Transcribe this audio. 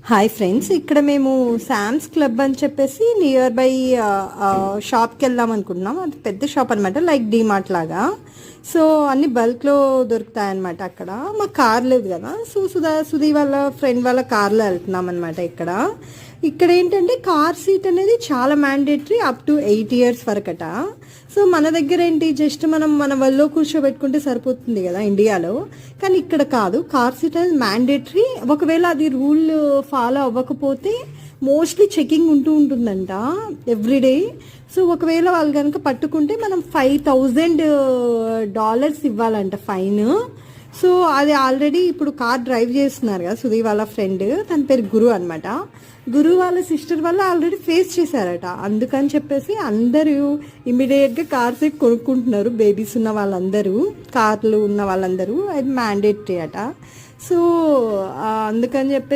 Hi friends, ఇక్కడ మేము శామ్స్ club అని చెప్పేసి నియర్ బై షాప్కి వెళ్దాం అనుకుంటున్నాం. అది పెద్ద షాప్ అనమాట, లైక్ డీమార్ట్ లాగా. సో అన్ని బల్క్లో దొరుకుతాయి అనమాట. అక్కడ మాకు కార్ లేదు కదా, సో సుధీ వాళ్ళ ఫ్రెండ్ వాళ్ళ కార్లో వెళ్తున్నాం అనమాట. ఇక్కడ ఏంటంటే కార్ సీట్ అనేది చాలా మ్యాండేటరీ అప్ టు 8 years వరకట. సో మన దగ్గర ఏంటి, జస్ట్ మన వల్లో కూర్చోబెట్టుకుంటే సరిపోతుంది కదా ఇండియాలో. కానీ ఇక్కడ కాదు, కార్ సీట్ అనేది మ్యాండేటరీ. ఒకవేళ అది రూల్ ఫాలో అవ్వకపోతే మోస్ట్లీ చెకింగ్ ఉంటుందంట ఎవ్రీడే. సో ఒకవేళ వాళ్ళు కనుక పట్టుకుంటే మనం $5,000 ఇవ్వాలంట ఫైన్. సో అది ఆల్రెడీ ఇప్పుడు కార్ డ్రైవ్ చేస్తున్నారు కదా సుధీ వాళ్ళ ఫ్రెండ్, తన పేరు గురు అనమాట. గురు వాళ్ళ సిస్టర్ వల్ల ఆల్రెడీ ఫేస్ చేశారట. అందుకని చెప్పేసి అందరూ ఇమీడియట్గా కార్ సీట్ కొనుక్కుంటున్నారు. బేబీస్ ఉన్న వాళ్ళందరూ, కార్లు ఉన్న వాళ్ళందరూ, అది మ్యాండేటరీ అట. సో అందుకని చెప్పేసి